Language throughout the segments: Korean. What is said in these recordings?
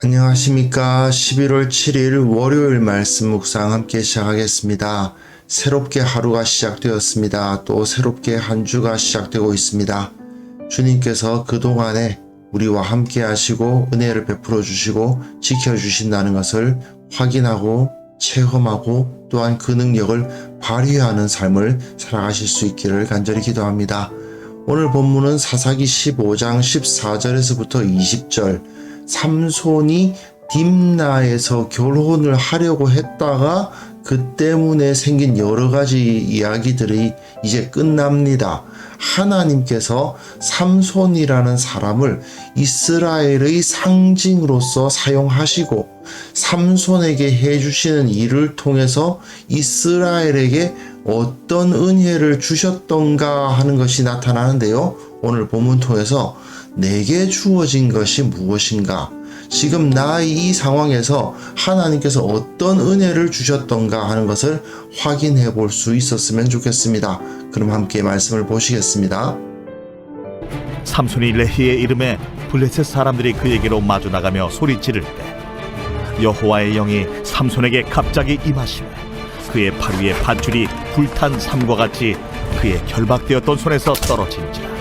안녕하십니까. 11월 7일 월요일 말씀 묵상 함께 시작하겠습니다. 새롭게 하루가 시작되었습니다. 또 새롭게 한 주가 시작되고 있습니다. 주님께서 그동안에 우리와 함께 하시고 은혜를 베풀어 주시고 지켜주신다는 것을 확인하고 체험하고 또한 그 능력을 발휘하는 삶을 살아가실 수 있기를 간절히 기도합니다. 오늘 본문은 사사기 15장 14절에서부터 20절, 삼손이 딥나에서 결혼을 하려고 했다가 그 때문에 생긴 여러 가지 이야기들이 이제 끝납니다. 하나님께서 삼손이라는 사람을 이스라엘의 상징으로서 사용하시고 삼손에게 해주시는 일을 통해서 이스라엘에게 어떤 은혜를 주셨던가 하는 것이 나타나는데요. 오늘 본문 통해서 내게 주어진 것이 무엇인가? 지금 나의 이 상황에서 하나님께서 어떤 은혜를 주셨던가 하는 것을 확인해 볼 수 있었으면 좋겠습니다. 그럼 함께 말씀을 보시겠습니다. 삼손이 레히의 이름에 블레셋 사람들이 그에게로 마주 나가며 소리 지를 때 여호와의 영이 삼손에게 갑자기 임하시매 그의 팔 위에 밧줄이 불탄 삼과 같이 그의 결박되었던 손에서 떨어진지라.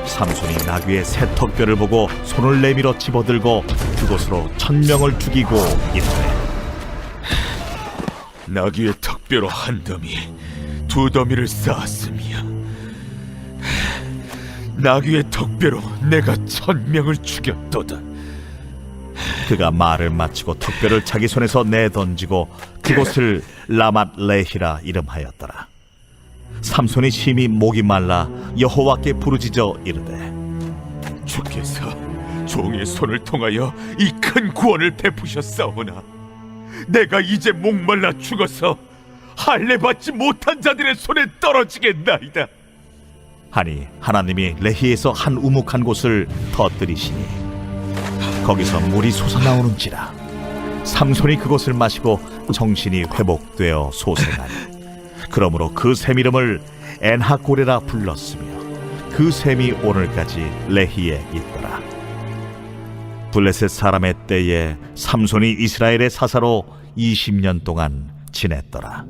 삼손이 나귀의 새 턱뼈를 보고 손을 내밀어 집어들고 그곳으로 1000명을 죽이고 이르되, 나귀의 턱뼈로 한 더미, 두 더미를 쌓았으며 나귀의 턱뼈로 내가 1000명을 죽였도다. 그가 말을 마치고 턱뼈를 자기 손에서 내던지고 그곳을 라맛 레히라 이름하였더라. 삼손이 심히 목이 말라 여호와께 부르짖어 이르되, 주께서 종의 손을 통하여 이 큰 구원을 베푸셨사오나 내가 이제 목말라 죽어서 할례 받지 못한 자들의 손에 떨어지겠나이다. 하니 하나님이 레히에서 한 우묵한 곳을 터뜨리시니 거기서 물이 솟아나오는지라. 삼손이 그것을 마시고 정신이 회복되어 소생하니 그러므로 그 샘 이름을 엔하고레라 불렀으며 그 샘이 오늘까지 레히에 있더라. 블레셋 사람의 때에 삼손이 이스라엘의 사사로 20년 동안 지냈더라.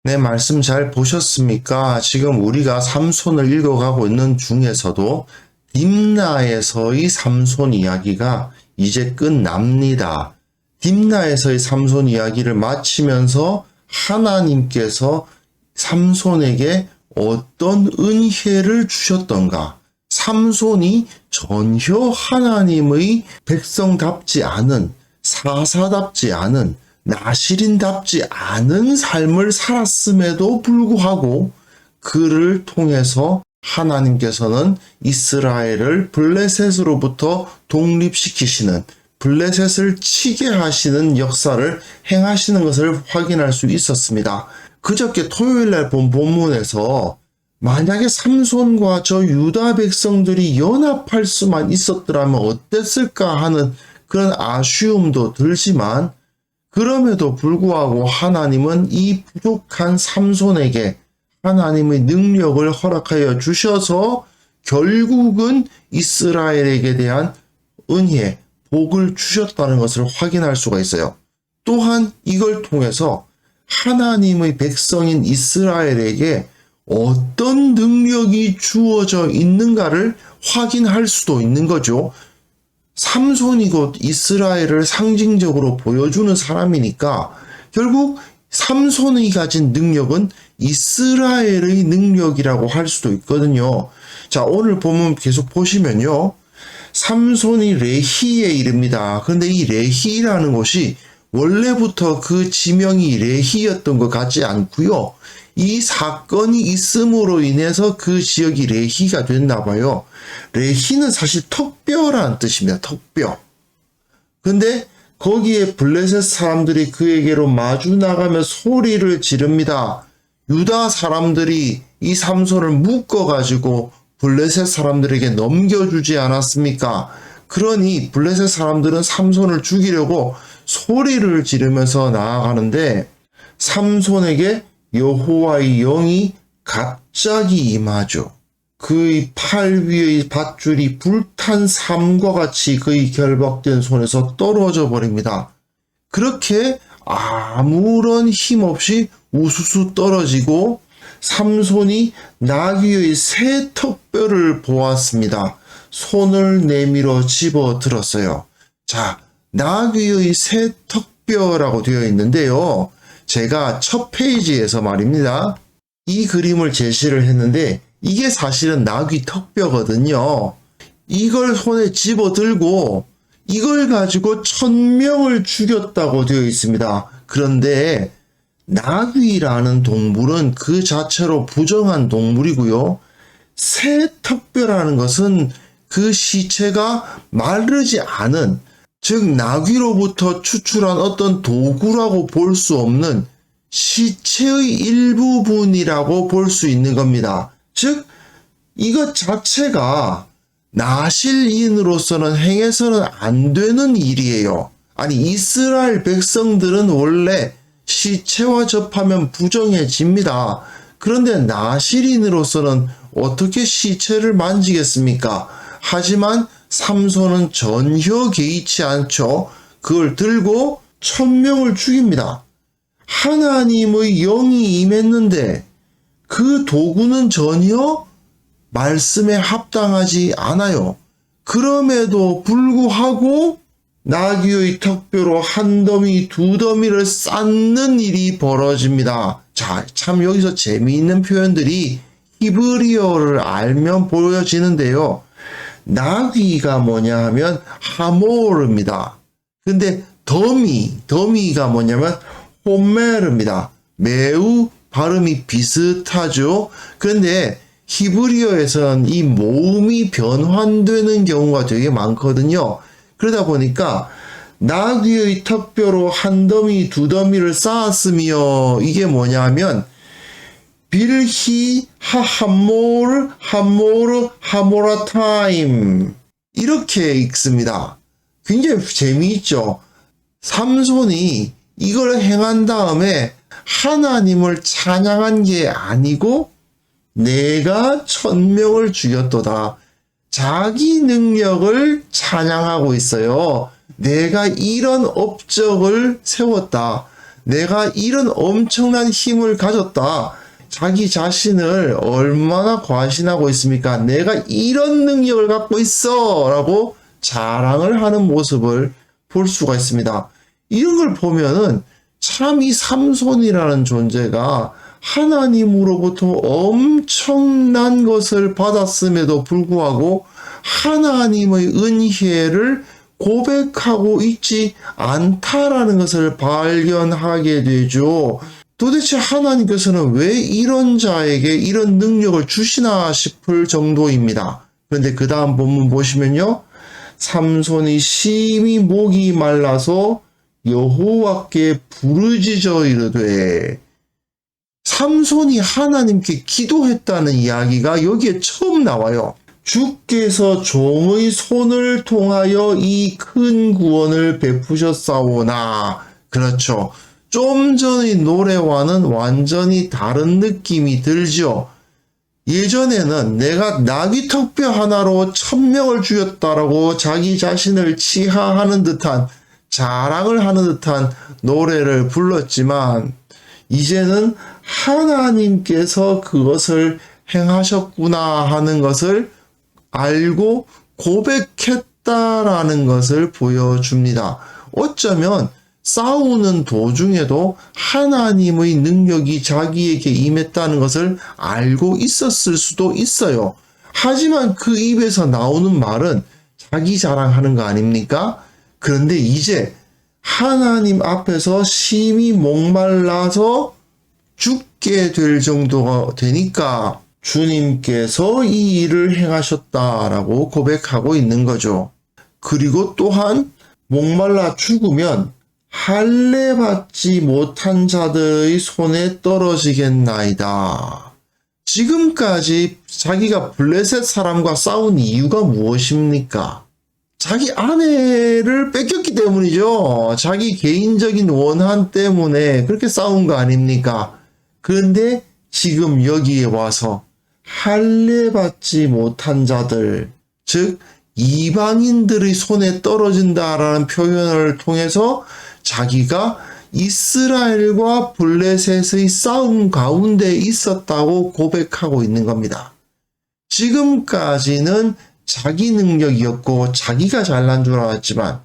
네, 말씀 잘 보셨습니까? 지금 우리가 삼손을 읽어가고 있는 중에서도 딥나에서의 삼손 이야기가 이제 끝납니다. 딥나에서의 삼손 이야기를 마치면서 하나님께서 삼손에게 어떤 은혜를 주셨던가, 삼손이 전혀 하나님의 백성답지 않은, 사사답지 않은, 나실인답지 않은 삶을 살았음에도 불구하고 그를 통해서 하나님께서는 이스라엘을 블레셋으로부터 독립시키시는, 블레셋을 치게 하시는 역사를 행하시는 것을 확인할 수 있었습니다. 그저께 토요일날 본 본문에서 만약에 삼손과 저 유다 백성들이 연합할 수만 있었더라면 어땠을까 하는 그런 아쉬움도 들지만, 그럼에도 불구하고 하나님은 이 부족한 삼손에게 하나님의 능력을 허락하여 주셔서 결국은 이스라엘에게 대한 은혜, 복을 주셨다는 것을 확인할 수가 있어요. 또한 이걸 통해서 하나님의 백성인 이스라엘에게 어떤 능력이 주어져 있는가를 확인할 수도 있는 거죠. 삼손이 곧 이스라엘을 상징적으로 보여주는 사람이니까 결국 삼손이 가진 능력은 이스라엘의 능력이라고 할 수도 있거든요. 자, 오늘 보면 계속 보시면요. 삼손이 레히에 이릅니다. 그런데 이 레히라는 곳이 원래부터 그 지명이 레히였던 것 같지 않고요. 이 사건이 있음으로 인해서 그 지역이 레히가 됐나 봐요. 레히는 사실 턱뼈라는 뜻입니다. 턱뼈. 근데 거기에 블레셋 사람들이 그에게로 마주 나가며 소리를 지릅니다. 유다 사람들이 이 삼손을 묶어가지고 블레셋 사람들에게 넘겨주지 않았습니까? 그러니 블레셋 사람들은 삼손을 죽이려고 소리를 지르면서 나아가는데 삼손에게 여호와의 영이 갑자기 임하죠. 그의 팔 위의 밧줄이 불탄 삼과 같이 그의 결박된 손에서 떨어져 버립니다. 그렇게 아무런 힘 없이 우수수 떨어지고 삼손이 나귀의 새 턱뼈를 보았습니다. 손을 내밀어 집어 들었어요. 자, 나귀의 새 턱뼈라고 되어 있는데요. 제가 첫 페이지에서 말입니다. 이 그림을 제시를 했는데 이게 사실은 나귀 턱뼈거든요. 이걸 손에 집어 들고 이걸 가지고 1000명을 죽였다고 되어 있습니다. 그런데 나귀라는 동물은 그 자체로 부정한 동물이고요. 새 턱뼈라는 것은 그 시체가 마르지 않은, 즉 나귀로부터 추출한 어떤 도구라고 볼 수 없는 시체의 일부분이라고 볼 수 있는 겁니다. 즉 이것 자체가 나실인으로서는 행해서는 안 되는 일이에요. 아니, 이스라엘 백성들은 원래 시체와 접하면 부정해집니다. 그런데 나실인으로서는 어떻게 시체를 만지겠습니까? 하지만 삼손은 전혀 개의치 않죠. 그걸 들고 1000명을 죽입니다. 하나님의 영이 임했는데 그 도구는 전혀 말씀에 합당하지 않아요. 그럼에도 불구하고 나귀의 턱뼈로 한 더미 두 더미를 쌓는 일이 벌어집니다. 자, 참 여기서 재미있는 표현들이 히브리어를 알면 보여지는데요. 나귀가 뭐냐 하면 하모르입니다. 근데 더미가 뭐냐면 호메르입니다. 매우 발음이 비슷하죠. 그런데 히브리어에서는 이 모음이 변환되는 경우가 되게 많거든요. 그러다 보니까 나귀의 턱뼈로 한 더미 두 더미를 쌓았으며 이게 뭐냐면 빌히 하모르 하모라타임 이렇게 읽습니다. 굉장히 재미있죠. 삼손이 이걸 행한 다음에 하나님을 찬양한 게 아니고 내가 1000명을 죽였도다. 자기 능력을 찬양하고 있어요. 내가 이런 업적을 세웠다. 내가 이런 엄청난 힘을 가졌다. 자기 자신을 얼마나 과신하고 있습니까? 내가 이런 능력을 갖고 있어! 라고 자랑을 하는 모습을 볼 수가 있습니다. 이런 걸 보면은 참 이 삼손이라는 존재가 하나님으로부터 엄청난 것을 받았음에도 불구하고 하나님의 은혜를 고백하고 있지 않다라는 것을 발견하게 되죠. 도대체 하나님께서는 왜 이런 자에게 이런 능력을 주시나 싶을 정도입니다. 그런데 그 다음 본문 보시면요. 삼손이 심히 목이 말라서 여호와께 부르짖어 이르되, 삼손이 하나님께 기도했다는 이야기가 여기에 처음 나와요. 주께서 종의 손을 통하여 이 큰 구원을 베푸셨사오나. 그렇죠. 좀 전의 노래와는 완전히 다른 느낌이 들죠. 예전에는 내가 나귀 턱뼈 하나로 1000명을 죽였다라고 자기 자신을 치하하는 듯한, 자랑을 하는 듯한 노래를 불렀지만 이제는 하나님께서 그것을 행하셨구나 하는 것을 알고 고백했다라는 것을 보여줍니다. 어쩌면 싸우는 도중에도 하나님의 능력이 자기에게 임했다는 것을 알고 있었을 수도 있어요. 하지만 그 입에서 나오는 말은 자기 자랑하는 거 아닙니까? 그런데 이제 하나님 앞에서 심히 목말라서 죽게 될 정도가 되니까 주님께서 이 일을 행하셨다라고 고백하고 있는 거죠. 그리고 또한 목말라 죽으면 할례 받지 못한 자들의 손에 떨어지겠나이다. 지금까지 자기가 블레셋 사람과 싸운 이유가 무엇입니까? 자기 아내를 뺏겼기 때문이죠. 자기 개인적인 원한 때문에 그렇게 싸운 거 아닙니까? 그런데 지금 여기에 와서 할례받지 못한 자들, 즉 이방인들의 손에 떨어진다라는 표현을 통해서 자기가 이스라엘과 블레셋의 싸움 가운데 있었다고 고백하고 있는 겁니다. 지금까지는 자기 능력이었고 자기가 잘난 줄 알았지만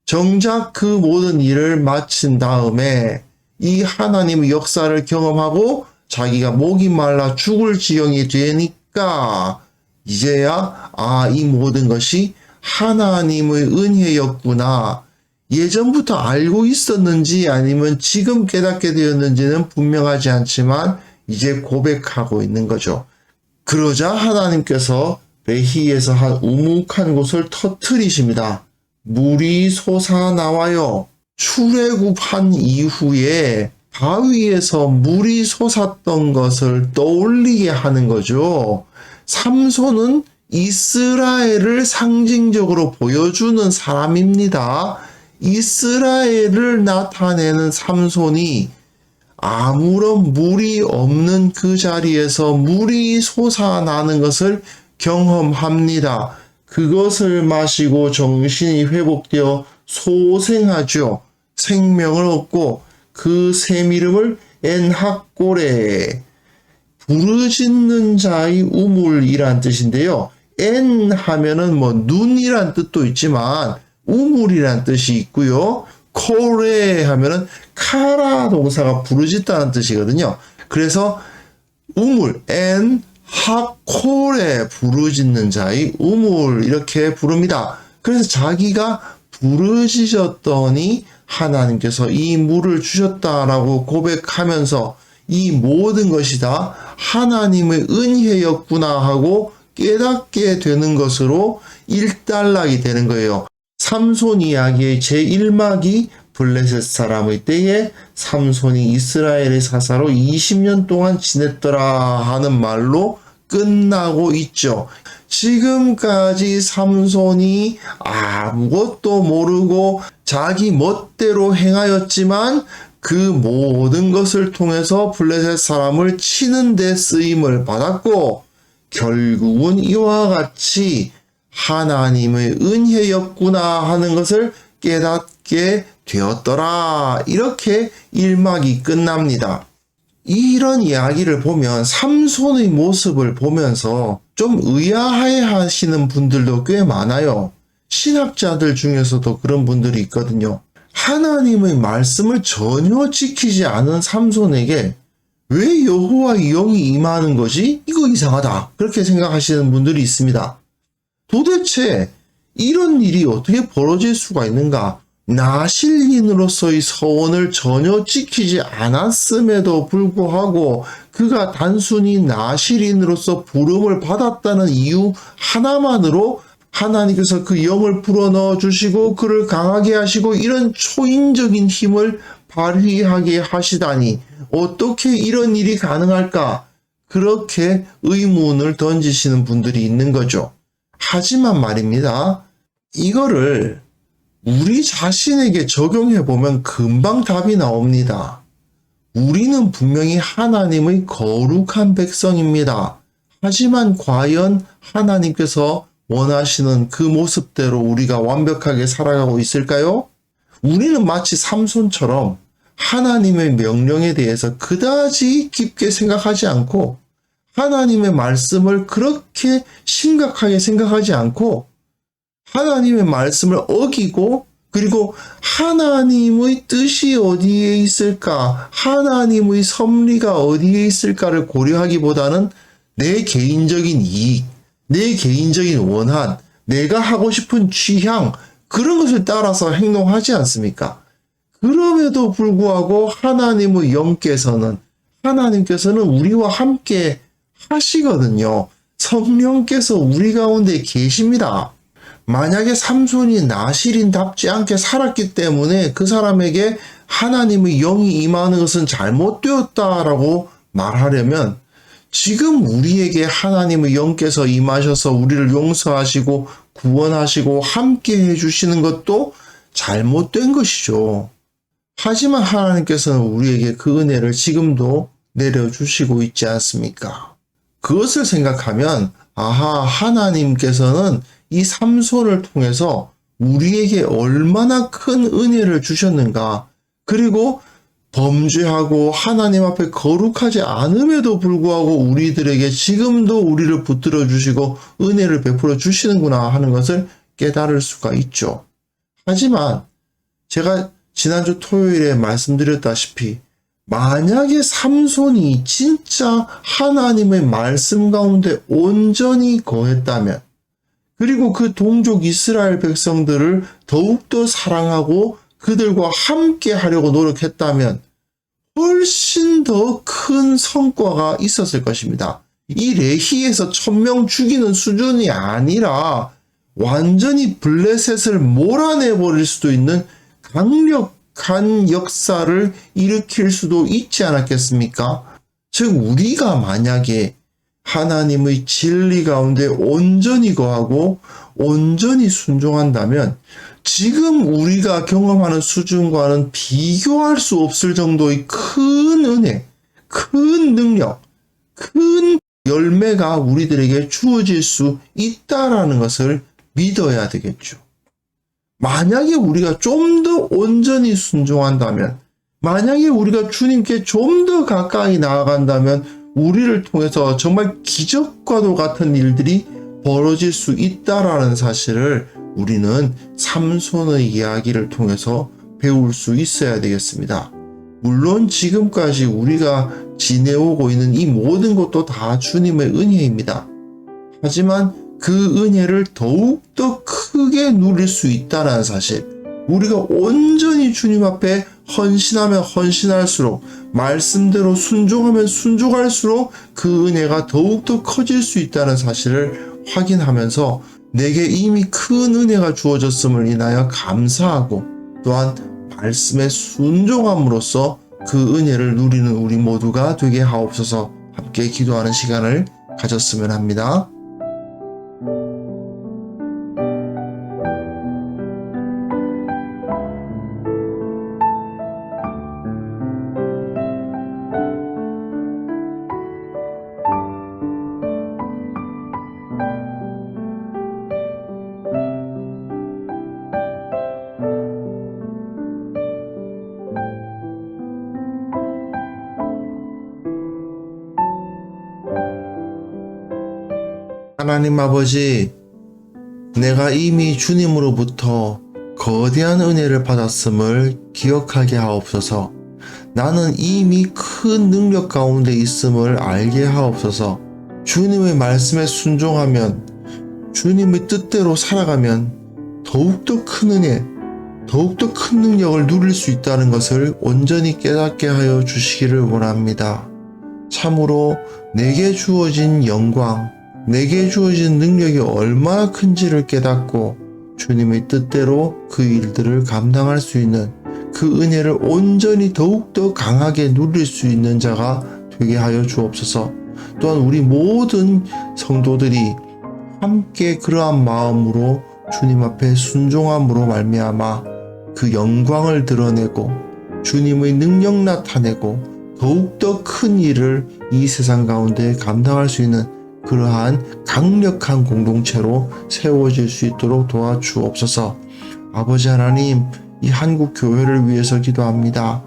정작 그 모든 일을 마친 다음에 이 하나님의 역사를 경험하고 자기가 목이 말라 죽을 지경이 되니까 이제야 이 모든 것이 하나님의 은혜였구나. 예전부터 알고 있었는지 아니면 지금 깨닫게 되었는지는 분명하지 않지만 이제 고백하고 있는 거죠. 그러자 하나님께서 레히에서 한 우묵한 곳을 터뜨리십니다. 물이 솟아나와요. 출애굽한 이후에 바위에서 물이 솟았던 것을 떠올리게 하는 거죠. 삼손은 이스라엘을 상징적으로 보여주는 사람입니다. 이스라엘을 나타내는 삼손이 아무런 물이 없는 그 자리에서 물이 솟아나는 것을 경험합니다. 그것을 마시고 정신이 회복되어 소생하죠. 생명을 얻고 그 샘 이름을 엔학고레, 부르짖는 자의 우물이란 뜻인데요. 엔 하면은 눈이란 뜻도 있지만 우물이란 뜻이 있고요. 코레 하면은 카라 동사가 부르짖다는 뜻이거든요. 그래서 우물, 엔 하코레, 부르짖는 자의 우물, 이렇게 부릅니다. 그래서 자기가 부르짖었더니 하나님께서 이 물을 주셨다라고 고백하면서 이 모든 것이 다 하나님의 은혜였구나 하고 깨닫게 되는 것으로 일단락이 되는 거예요. 삼손 이야기의 제1막이 블레셋 사람의 때에 삼손이 이스라엘의 사사로 20년 동안 지냈더라 하는 말로 끝나고 있죠. 지금까지 삼손이 아무것도 모르고 자기 멋대로 행하였지만 그 모든 것을 통해서 블레셋 사람을 치는 데 쓰임을 받았고 결국은 이와 같이 하나님의 은혜였구나 하는 것을 깨닫게 되었더라. 이렇게 1막이 끝납니다. 이런 이야기를 보면 삼손의 모습을 보면서 좀 의아해 하시는 분들도 꽤 많아요. 신학자들 중에서도 그런 분들이 있거든요. 하나님의 말씀을 전혀 지키지 않은 삼손에게 왜 여호와의 영이 임하는 거지? 이거 이상하다. 그렇게 생각하시는 분들이 있습니다. 도대체 이런 일이 어떻게 벌어질 수가 있는가? 나실인으로서의 서원을 전혀 지키지 않았음에도 불구하고 그가 단순히 나실인으로서 부름을 받았다는 이유 하나만으로 하나님께서 그 영을 불어넣어 주시고 그를 강하게 하시고 이런 초인적인 힘을 발휘하게 하시다니 어떻게 이런 일이 가능할까? 그렇게 의문을 던지시는 분들이 있는 거죠. 하지만 말입니다. 이거를 우리 자신에게 적용해 보면 금방 답이 나옵니다. 우리는 분명히 하나님의 거룩한 백성입니다. 하지만 과연 하나님께서 원하시는 그 모습대로 우리가 완벽하게 살아가고 있을까요? 우리는 마치 삼손처럼 하나님의 명령에 대해서 그다지 깊게 생각하지 않고 하나님의 말씀을 그렇게 심각하게 생각하지 않고 하나님의 말씀을 어기고 그리고 하나님의 뜻이 어디에 있을까, 하나님의 섭리가 어디에 있을까를 고려하기보다는 내 개인적인 이익, 내 개인적인 원한, 내가 하고 싶은 취향, 그런 것을 따라서 행동하지 않습니까? 그럼에도 불구하고 하나님께서는 우리와 함께 하시거든요. 성령께서 우리 가운데 계십니다. 만약에 삼손이 나실인답지 않게 살았기 때문에 그 사람에게 하나님의 영이 임하는 것은 잘못되었다라고 말하려면 지금 우리에게 하나님의 영께서 임하셔서 우리를 용서하시고 구원하시고 함께 해주시는 것도 잘못된 것이죠. 하지만 하나님께서는 우리에게 그 은혜를 지금도 내려주시고 있지 않습니까? 그것을 생각하면 아하, 하나님께서는 이 삼손을 통해서 우리에게 얼마나 큰 은혜를 주셨는가. 그리고 범죄하고 하나님 앞에 거룩하지 않음에도 불구하고 우리들에게 지금도 우리를 붙들어 주시고 은혜를 베풀어 주시는구나 하는 것을 깨달을 수가 있죠. 하지만 제가 지난주 토요일에 말씀드렸다시피 만약에 삼손이 진짜 하나님의 말씀 가운데 온전히 거했다면, 그리고 그 동족 이스라엘 백성들을 더욱더 사랑하고 그들과 함께 하려고 노력했다면 훨씬 더 큰 성과가 있었을 것입니다. 이 레히에서 1000명 죽이는 수준이 아니라 완전히 블레셋을 몰아내버릴 수도 있는 강력한 역사를 일으킬 수도 있지 않았겠습니까? 즉 우리가 만약에 하나님의 진리 가운데 온전히 거하고 온전히 순종한다면 지금 우리가 경험하는 수준과는 비교할 수 없을 정도의 큰 은혜, 큰 능력, 큰 열매가 우리들에게 주어질 수 있다라는 것을 믿어야 되겠죠. 만약에 우리가 좀 더 온전히 순종한다면, 만약에 우리가 주님께 좀 더 가까이 나아간다면 우리를 통해서 정말 기적과도 같은 일들이 벌어질 수 있다라는 사실을 우리는 삼손의 이야기를 통해서 배울 수 있어야 되겠습니다. 물론 지금까지 우리가 지내오고 있는 이 모든 것도 다 주님의 은혜입니다. 하지만 그 은혜를 더욱더 크게 누릴 수 있다는 사실, 우리가 온전히 주님 앞에 헌신하면 헌신할수록, 말씀대로 순종하면 순종할수록 그 은혜가 더욱더 커질 수 있다는 사실을 확인하면서 내게 이미 큰 은혜가 주어졌음을 인하여 감사하고, 또한 말씀에 순종함으로써 그 은혜를 누리는 우리 모두가 되게 하옵소서. 함께 기도하는 시간을 가졌으면 합니다. 하나님 아버지, 내가 이미 주님으로부터 거대한 은혜를 받았음을 기억하게 하옵소서. 나는 이미 큰 능력 가운데 있음을 알게 하옵소서. 주님의 말씀에 순종하면, 주님의 뜻대로 살아가면 더욱더 큰 은혜, 더욱더 큰 능력을 누릴 수 있다는 것을 온전히 깨닫게 하여 주시기를 원합니다. 참으로 내게 주어진 영광, 내게 주어진 능력이 얼마나 큰지를 깨닫고 주님의 뜻대로 그 일들을 감당할 수 있는 그 은혜를 온전히 더욱더 강하게 누릴 수 있는 자가 되게 하여 주옵소서. 또한 우리 모든 성도들이 함께 그러한 마음으로 주님 앞에 순종함으로 말미암아 그 영광을 드러내고 주님의 능력 나타내고 더욱더 큰 일을 이 세상 가운데 감당할 수 있는 그러한 강력한 공동체로 세워질 수 있도록 도와주옵소서. 아버지 하나님, 이 한국 교회를 위해서 기도합니다.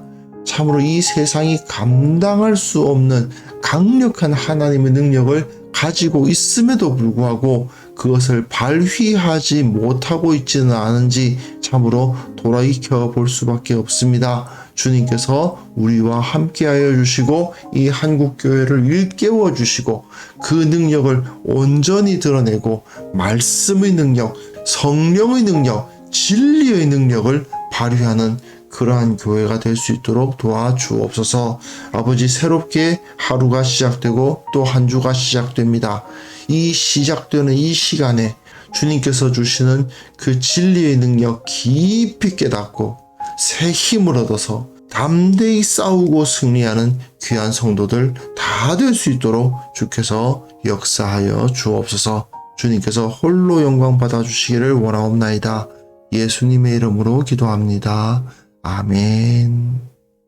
참으로 이 세상이 감당할 수 없는 강력한 하나님의 능력을 가지고 있음에도 불구하고 그것을 발휘하지 못하고 있지는 않은지 참으로 돌아익혀 볼 수밖에 없습니다. 주님께서 우리와 함께하여 주시고 이 한국교회를 일깨워 주시고 그 능력을 온전히 드러내고 말씀의 능력, 성령의 능력, 진리의 능력을 발휘하는 그러한 교회가 될 수 있도록 도와주옵소서. 아버지, 새롭게 하루가 시작되고 또 한 주가 시작됩니다. 이 시작되는 이 시간에 주님께서 주시는 그 진리의 능력 깊이 깨닫고 새 힘을 얻어서 담대히 싸우고 승리하는 귀한 성도들 다 될 수 있도록 주께서 역사하여 주옵소서. 주님께서 홀로 영광 받아주시기를 원하옵나이다. 예수님의 이름으로 기도합니다. 아멘.